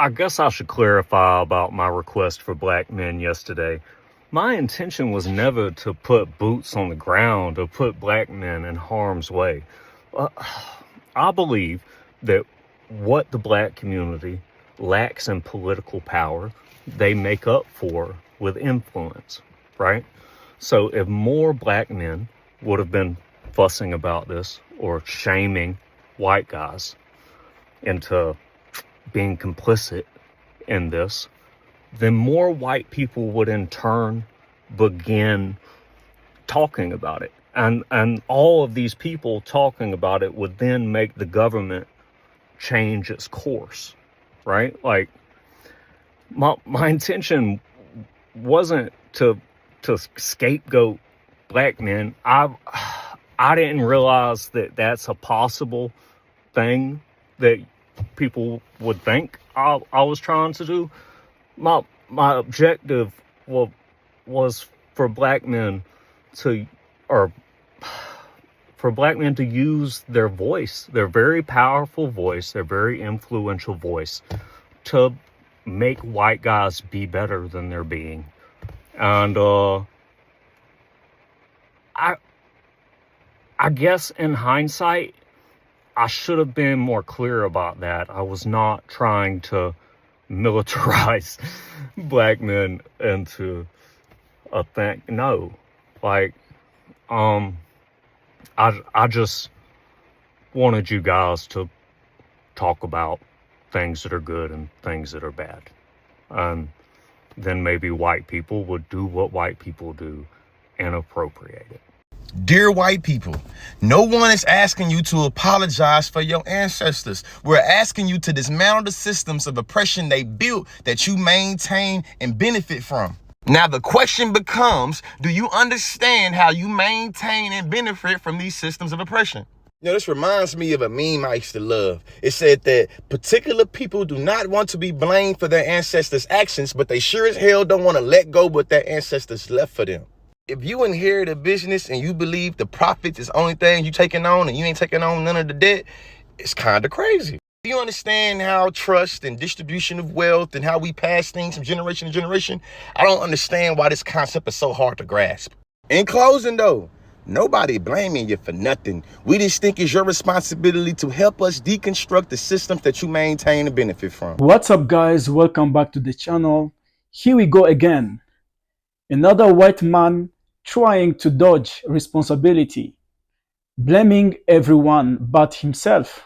I guess I should clarify about my request for black men yesterday. My intention was never to put boots on the ground or put black men in harm's way. I believe that what the black community lacks in political power, they make up for with influence, right? So if more black men would have been fussing about this or shaming white guys into being complicit in this, then more white people would in turn begin talking about it. And all of these people talking about it would then make the government change its course, right? Like, my intention wasn't to scapegoat black men. I didn't realize that that's a possible thing that people would think I was trying to do. My objective was for black men to use their voice, their very powerful voice, their very influential voice, to make white guys be better than they're being. And I guess in hindsight, I should have been more clear about that. I was not trying to militarize black men into a thing. No, like, I just wanted you guys to talk about things that are good and things that are bad. And then maybe white people would do what white people do and appropriate it. Dear white people, no one is asking you to apologize for your ancestors. We're asking you to dismantle the systems of oppression they built that you maintain and benefit from. Now the question becomes, do you understand how you maintain and benefit from these systems of oppression? This reminds me of a meme I used to love. It said that particular people do not want to be blamed for their ancestors' actions, but they sure as hell don't want to let go what their ancestors left for them. If you inherit a business and you believe the profits is the only thing you taking on and you ain't taking on none of the debt, it's kind of crazy. Do you understand how trust and distribution of wealth and how we pass things from generation to generation? I don't understand why this concept is so hard to grasp. In closing though, nobody blaming you for nothing. We just think it's your responsibility to help us deconstruct the systems that you maintain and benefit from. What's up guys, welcome back to the channel. Here we go again. Another white man trying to dodge responsibility, blaming everyone but himself.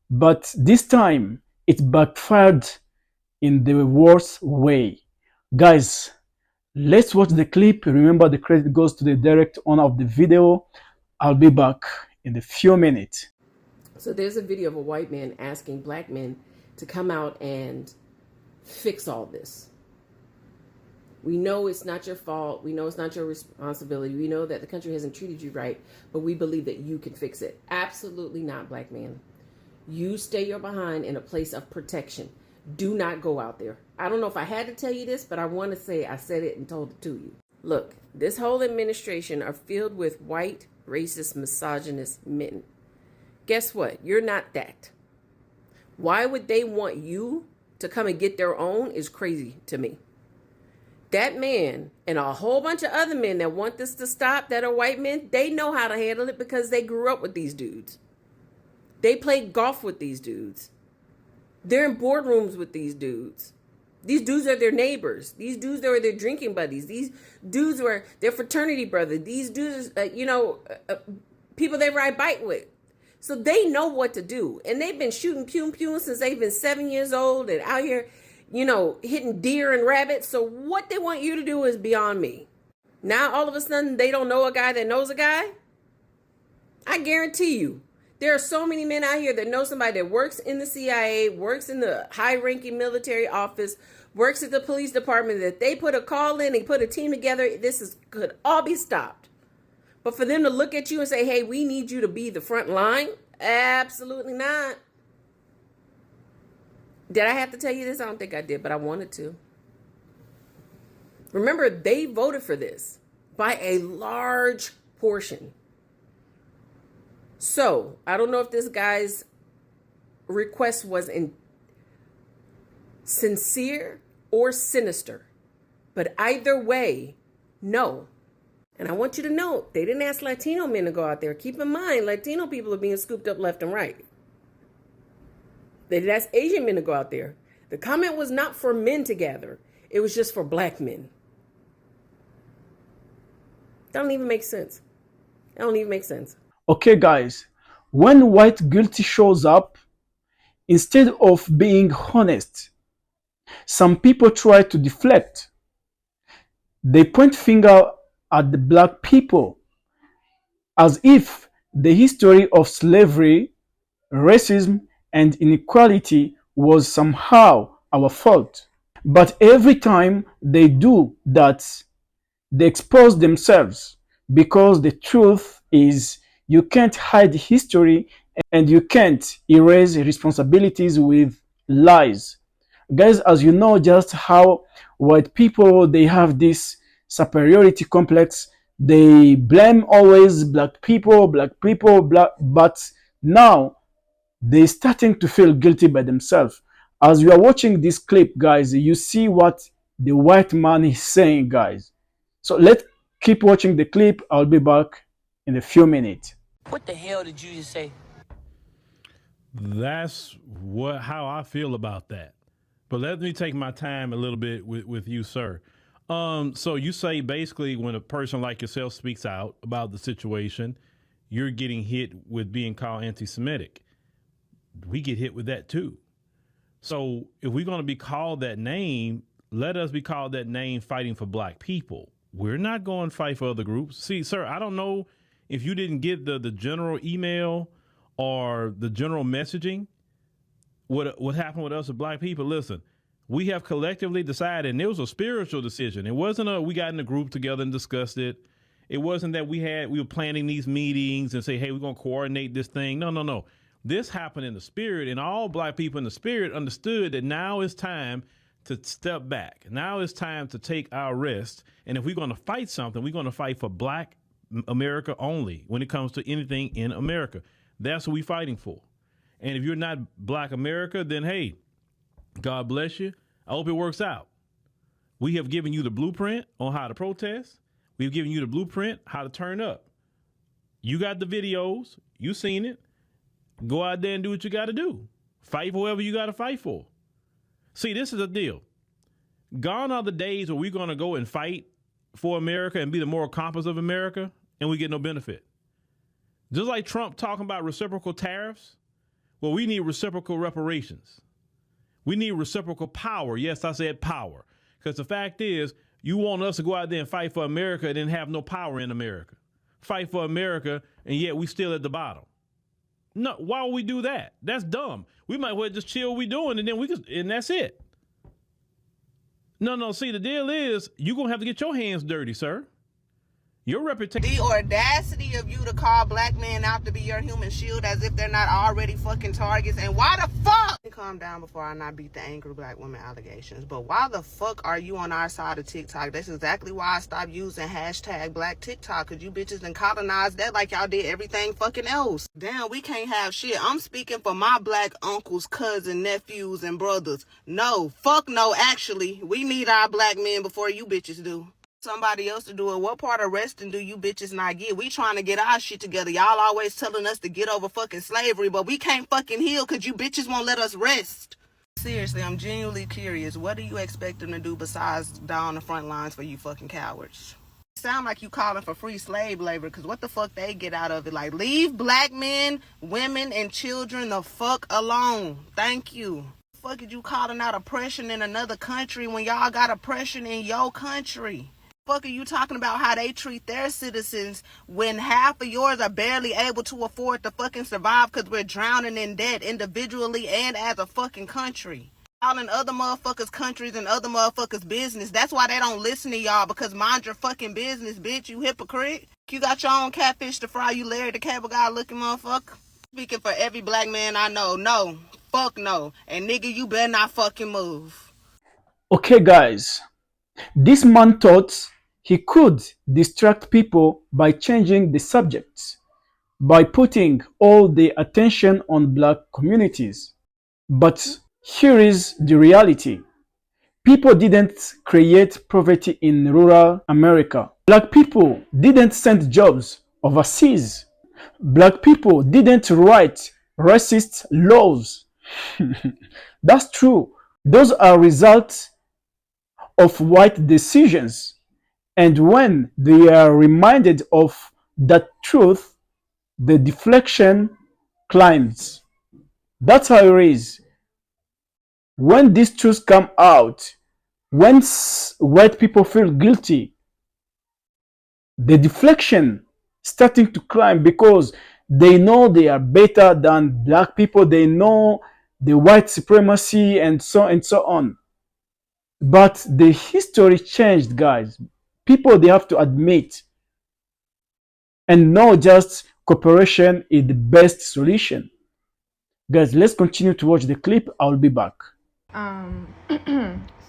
But this time it backfired in the worst way. Guys, let's watch the clip. Remember, the credit goes to the direct owner of the video. I'll be back in a few minutes. So there's a video of a white man asking black men to come out and fix all this. We know it's not your fault. We know it's not your responsibility. We know that the country hasn't treated you right, but we believe that you can fix it. Absolutely not, black man. You stay your behind in a place of protection. Do not go out there. I don't know if I had to tell you this, but I want to say I said it and told it to you. Look, this whole administration are filled with white, racist, misogynist men. Guess what? You're not that. Why would they want you to come and get their own is crazy to me. That man and a whole bunch of other men that want this to stop, that are white men, they know how to handle it because they grew up with these dudes. They played golf with these dudes. They're in boardrooms with these dudes. These dudes are their neighbors. These dudes are their drinking buddies. These dudes were their fraternity brother. These dudes, people they ride bike with. So they know what to do. And they've been shooting pew since they've been 7 years old and out here, hitting deer and rabbits. So what they want you to do is beyond me. Now, all of a sudden, they don't know a guy that knows a guy. I guarantee you, there are so many men out here that know somebody that works in the CIA, works in the high-ranking military office, works at the police department, that they put a call in and put a team together. Could all be stopped. But for them to look at you and say, hey, we need you to be the front line? Absolutely not. Did I have to tell you this? I don't think I did, but I wanted to. Remember, they voted for this by a large portion. So, I don't know if this guy's request was sincere or sinister. But either way, no. And I want you to know, they didn't ask Latino men to go out there. Keep in mind, Latino people are being scooped up left and right. They didn't ask Asian men to go out there. The comment was not for men to gather. It was just for black men. That don't even make sense. That don't even make sense. Okay, guys, when white guilty shows up, instead of being honest, some people try to deflect. They point finger at the black people as if the history of slavery, racism, and inequality was somehow our fault. But every time they do that, they expose themselves, because the truth is you can't hide history and you can't erase responsibilities with lies. Guys, as you know just how white people, they have this superiority complex. They blame always black people, but now they're starting to feel guilty by themselves. As you are watching this clip, guys, you see what the white man is saying, guys. So let's keep watching the clip. I'll be back in a few minutes. What the hell did you just say? That's how I feel about that. But let me take my time a little bit with you, sir. So you say basically when a person like yourself speaks out about the situation, you're getting hit with being called anti-Semitic. We get hit with that too. So if we're going to be called that name, let us be called that name fighting for black people. We're not going to fight for other groups. See, sir, I don't know if you didn't get the general email or the general messaging. What happened with us as black people? Listen, we have collectively decided, and it was a spiritual decision. It wasn't we got in a group together and discussed it. It wasn't that we were planning these meetings and say, hey, we're going to coordinate this thing. No. This happened in the spirit, and all black people in the spirit understood that now is time to step back. Now it's time to take our rest. And if we're going to fight something, we're going to fight for black America only when it comes to anything in America. That's what we're fighting for. And if you're not black America, then hey, God bless you. I hope it works out. We have given you the blueprint on how to protest. We've given you the blueprint how to turn up. You got the videos. You seen it. Go out there and do what you got to do. Fight for whoever you got to fight for. See, this is the deal. Gone are the days where we're going to go and fight for America and be the moral compass of America and we get no benefit. Just like Trump talking about reciprocal tariffs, well, we need reciprocal reparations. We need reciprocal power. Yes, I said power. Because the fact is, you want us to go out there and fight for America and then have no power in America. Fight for America, and yet we still at the bottom. No, why would we do that? That's dumb. We might well just chill what we doing, and then and that's it. No. See, the deal is you're going to have to get your hands dirty, sir. Your reputation. The audacity of you to call black men out to be your human shield as if they're not already fucking targets. And why the fuck? Calm down before I not beat the angry black woman allegations. But why the fuck are you on our side of TikTok? That's exactly why I stopped using hashtag black TikTok. Cause you bitches done colonized that like y'all did everything fucking else. Damn, we can't have shit. I'm speaking for my black uncles, cousins, nephews, and brothers. No, fuck no, actually. We need our black men before you bitches do. Somebody else to do it. What part of resting do you bitches not get? We trying to get our shit together. Y'all always telling us to get over fucking slavery, but we can't fucking heal because you bitches won't let us rest. Seriously, I'm genuinely curious. What do you expect them to do besides die on the front lines for you fucking cowards? Sound like you calling for free slave labor, because what the fuck they get out of it? Like, leave black men, women, and children the fuck alone. Thank you. Fuck is you calling out oppression in another country when y'all got oppression in your country? Fuck are you talking about how they treat their citizens when half of yours are barely able to afford to fucking survive because we're drowning in debt individually and as a fucking country? Y'all in other motherfuckers' countries and other motherfuckers' business. That's why they don't listen to y'all, because mind your fucking business, bitch, you hypocrite. You got your own catfish to fry, you Larry the Cable Guy looking motherfucker. Speaking for every black man I know, no, fuck no. And nigga, you better not fucking move. Okay, guys. This man thought he could distract people by changing the subjects, by putting all the attention on black communities. But Here is the reality. People didn't create poverty in rural America. Black people didn't send jobs overseas. Black people didn't write racist laws. That's true. Those are results of white decisions. And when they are reminded of that truth, the deflection climbs. That's how it is. When these truths come out, when white people feel guilty, the deflection starting to climb because they know they are better than black people. They know the white supremacy and so on. But the history changed, guys. People, they have to admit and not just cooperation is the best solution. Guys, let's continue to watch the clip. I'll be back.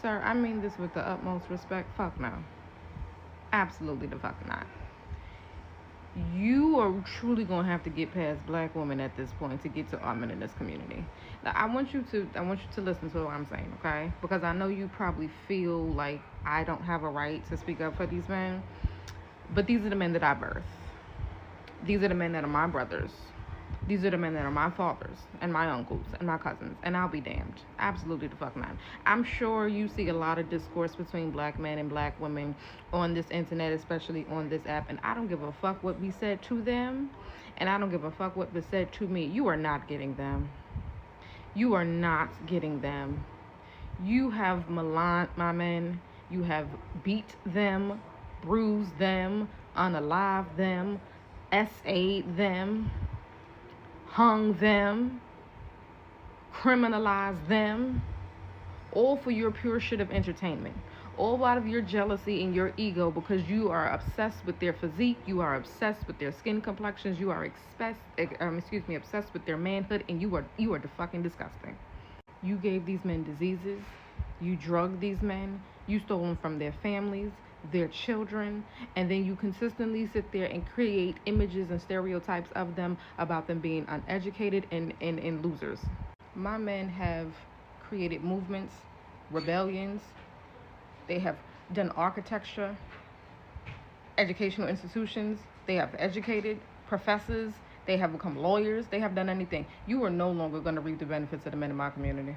Sir, I mean this with the utmost respect. Fuck no. Absolutely the fuck not. You are truly gonna have to get past black women at this point to get to our men in this community. Now, I want you to listen to what I'm saying, okay? Because I know you probably feel like I don't have a right to speak up for these men, but these are the men that I birthed. These are the men that are my brothers. These are the men that are my fathers and my uncles and my cousins, and I'll be damned. Absolutely the fuck not. I'm sure you see a lot of discourse between black men and black women on this internet, especially on this app, and I don't give a fuck what we said to them, and I don't give a fuck what was said to me. You are not getting them. You are not getting them. You have maligned my men. You have beat them, bruised them, unalived them, SA'd them, hung them, criminalized them, all for your pure shit of entertainment, all out of your jealousy and your ego because you are obsessed with their physique, you are obsessed with their skin complexions, you are obsessed with their manhood, and you are fucking disgusting. You gave these men diseases, you drugged these men, you stole them from their families, their children, and then you consistently sit there and create images and stereotypes of them about them being uneducated and losers. My men have created movements, rebellions. They have done architecture, educational institutions. They have educated professors. They have become lawyers. They have done anything. You are no longer going to reap the benefits of the men in my community.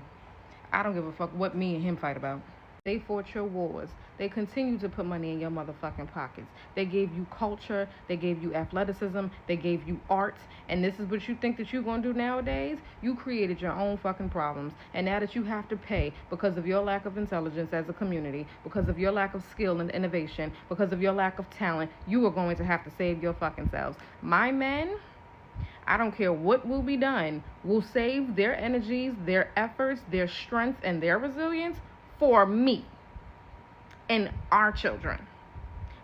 I don't give a fuck what me and him fight about. They fought your wars. They continue to put money in your motherfucking pockets. They gave you culture. They gave you athleticism. They gave you art. And this is what you think that you're going to do nowadays? You created your own fucking problems. And now that you have to pay because of your lack of intelligence as a community, because of your lack of skill and innovation, because of your lack of talent, you are going to have to save your fucking selves. My men, I don't care what will be done, will save their energies, their efforts, their strength, and their resilience for me and our children.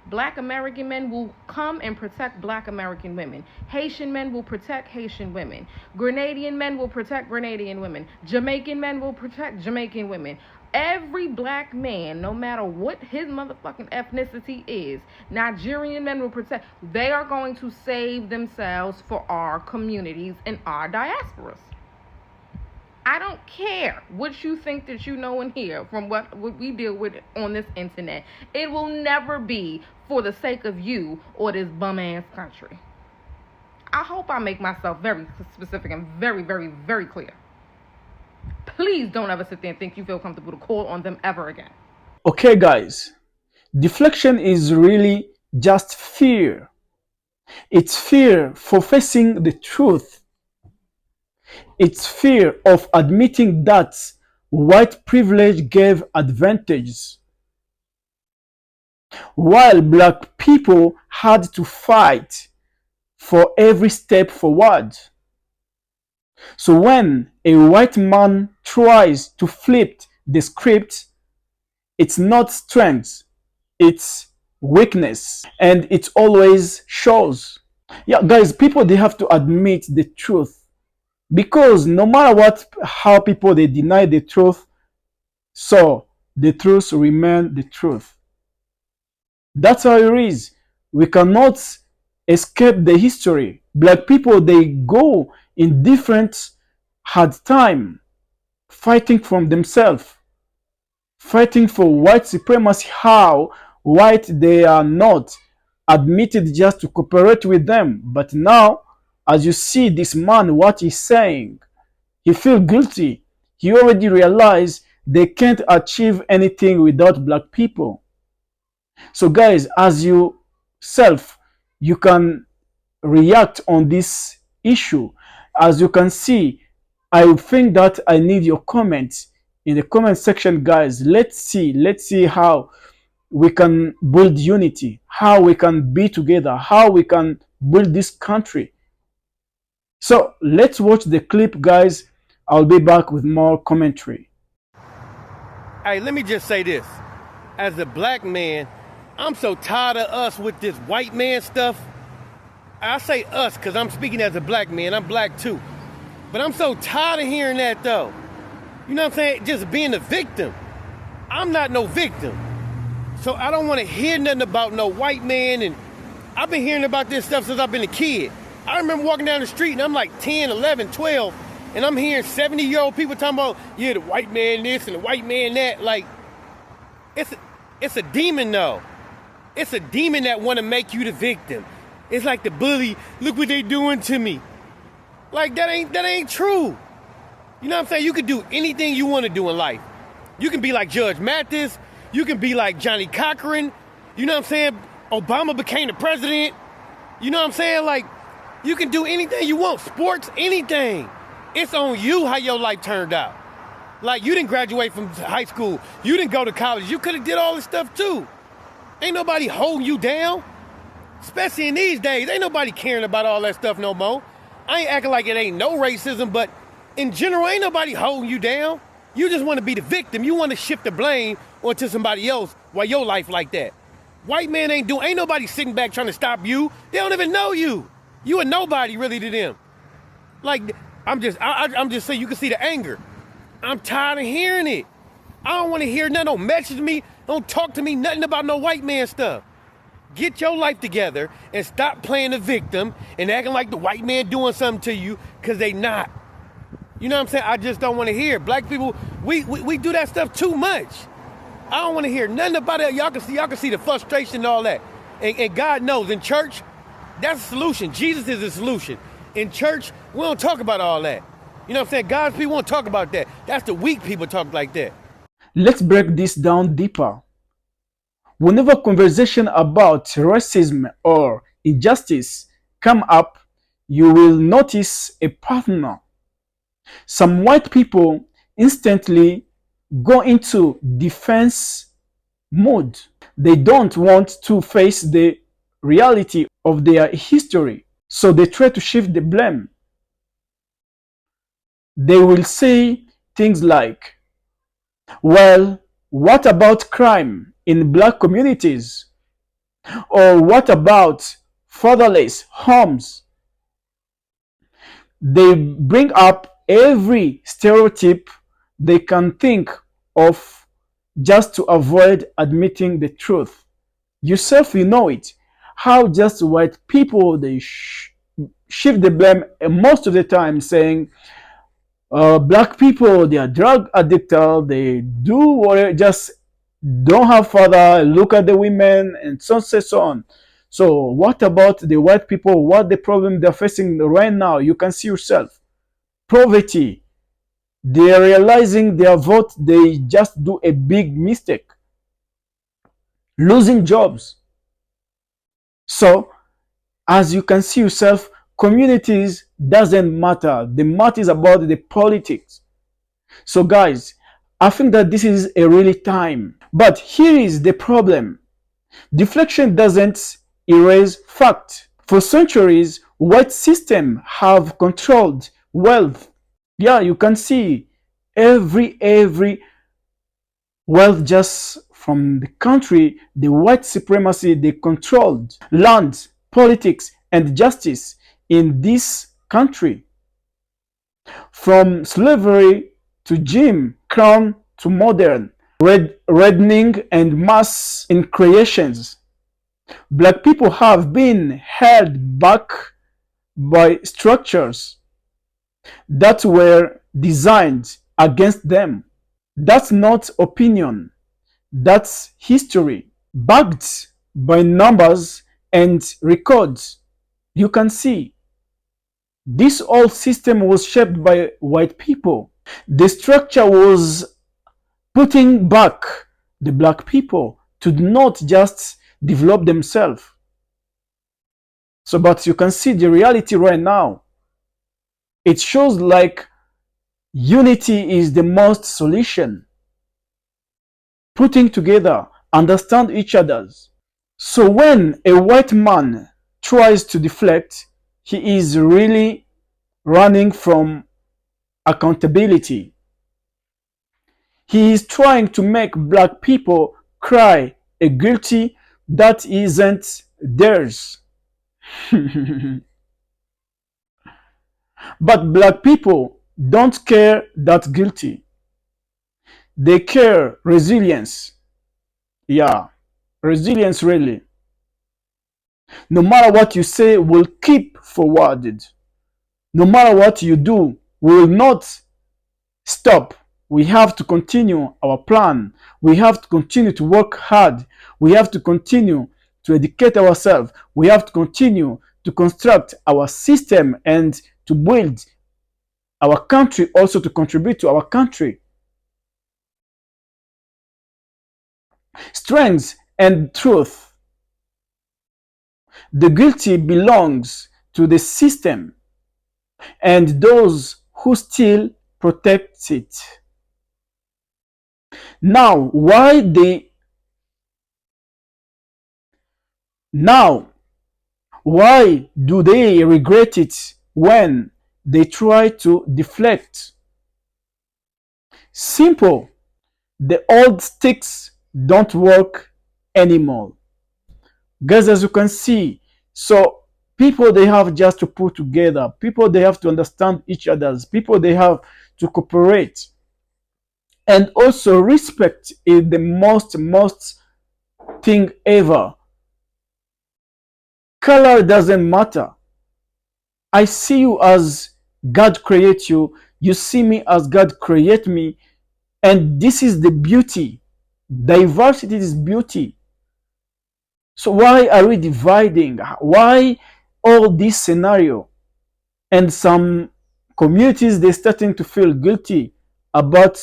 Black American men will come and protect Black American women. Haitian men will protect Haitian women. Grenadian men will protect Grenadian women. Jamaican men will protect Jamaican women. Every black man, no matter what his motherfucking ethnicity is, Nigerian men will protect. They are going to save themselves for our communities and our diasporas. I don't care what you think that you know and hear from what we deal with on this internet. It will never be for the sake of you or this bum-ass country. I hope I make myself very specific and very, very, very clear. Please don't ever sit there and think you feel comfortable to call on them ever again. Okay, guys. Deflection is really just fear. It's fear for facing the truth. It's fear of admitting that white privilege gave advantages, while black people had to fight for every step forward. So when a white man tries to flip the script, it's not strength, it's weakness, and it always shows. Yeah, guys, people, they have to admit the truth. Because no matter what, how people they deny the truth, so the truth remain the truth. That's how it is. We cannot escape the history. Black people, they go in different hard time. fighting from themselves, fighting for white supremacy, how white they are not admitted just to cooperate with them. But now, as you see this man, what he's saying, he feels guilty. He already realized they can't achieve anything without black people. So guys, as you self, you can react on this issue. As you can see, I think that I need your comments in the comment section, guys. Let's see how we can build unity, how we can be together, how we can build this country. So let's watch the clip, guys. I'll be back with more commentary. Hey, let me just say this. As a black man, I'm so tired of us with this white man stuff. I say us because I'm speaking as a black man. I'm black too. But I'm so tired of hearing that though. You know what I'm saying? Just being a victim. I'm not no victim. So I don't want to hear nothing about no white man. And I've been hearing about this stuff since I've been a kid. I remember walking down the street and I'm like 10, 11, 12. And I'm hearing 70-year-old people talking about, yeah, the white man this and the white man that. Like, it's a demon though. It's a demon that want to make you the victim. It's like the bully, look what they doing to me. Like, that ain't true. You know what I'm saying? You can do anything you want to do in life. You can be like Judge Mathis. You can be like Johnny Cochran. You know what I'm saying? Obama became the president. You know what I'm saying? Like, you can do anything you want. Sports, anything. It's on you how your life turned out. Like, you didn't graduate from high school. You didn't go to college. You could have did all this stuff too. Ain't nobody holding you down. Especially in these days, ain't nobody caring about all that stuff no more. I ain't acting like it ain't no racism, but in general, ain't nobody holding you down. You just want to be the victim. You want to shift the blame onto somebody else while your life like that. White man ain't nobody sitting back trying to stop you. They don't even know you. You a nobody really to them. Like, I'm just saying, you can see the anger. I'm tired of hearing it. I don't want to hear nothing. Don't message me. Don't talk to me nothing about no white man stuff. Get your life together and stop playing the victim and acting like the white man doing something to you, because they not. You know what I'm saying? I just don't want to hear. Black people, we do that stuff too much. I don't want to hear nothing about it. Y'all can see the frustration and all that. And God knows, in church, that's a solution. Jesus is the solution. In church, we don't talk about all that. You know what I'm saying? God's people won't talk about that. That's the weak people talk like that. Let's break this down deeper. Whenever conversation about racism or injustice come up, you will notice a pattern. Some white people instantly go into defense mode. They don't want to face the reality of their history, so they try to shift the blame. They will say things like, well, what about crime in black communities? Or what about fatherless homes? They bring up every stereotype they can think of just to avoid admitting the truth. Yourself, you know it. How just white people, they shift the blame most of the time, saying, black people, they are drug addicted, they do whatever, just don't have father, look at the women, and so on. So what about the white people? What the problem they're facing right now? You can see yourself. Poverty. They are realizing their vote, they just do a big mistake. Losing jobs. So, as you can see yourself, communities doesn't matter. The matter is about the politics. So guys, I think that this is a really time. But here is the problem. Deflection doesn't erase fact. For centuries, white systems have controlled wealth. Yeah, you can see every wealth just from the country, the white supremacy, they controlled land, politics, and justice in this country. From slavery to Jim Crow to modern reddening and mass incarcerations, black people have been held back by structures that were designed against them. That's not opinion. That's history, backed by numbers and records. You can see this whole system was shaped by white people. The structure was putting back the black people to not just develop themselves. So, but you can see the reality right now. It shows like unity is the most solution. Putting together, understand each other's. So when a white man tries to deflect, he is really running from accountability. He is trying to make black people cry a guilty that isn't theirs. But black people don't care that guilty. They care resilience. Yeah, resilience really. No matter what you say, will keep forwarded. No matter what you do, we will not stop. We have to continue our plan. We have to continue to work hard. We have to continue to educate ourselves. We have to continue to construct our system and to build our country, also to contribute to our country. Strength and truth. The guilty belongs to the system and those who still protect it. Now, why do they regret it when they try to deflect? Simple. The old sticks don't work anymore. Guys, as you can see, so people, they have just to put together. People, they have to understand each other's. People, they have to cooperate. And also respect is the most thing ever. Color doesn't matter. I see you as God create you. You see me as God create me. And this is the beauty. Diversity is beauty. So why are we dividing? Why all this scenario? And some communities, they're starting to feel guilty about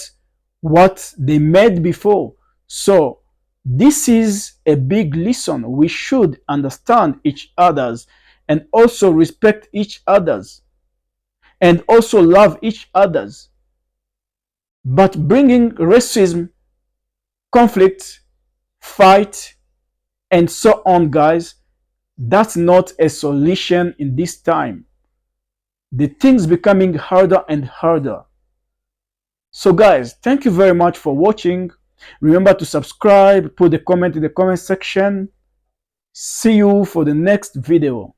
what they made before. So this is a big lesson. We should understand each other's and also respect each other's and also love each other's. But bringing racism, conflict, fight, and so on, guys, that's not a solution in this time. The things becoming harder and harder. So guys, thank you very much for watching. Remember to subscribe, put a comment in the comment section. See you for the next video.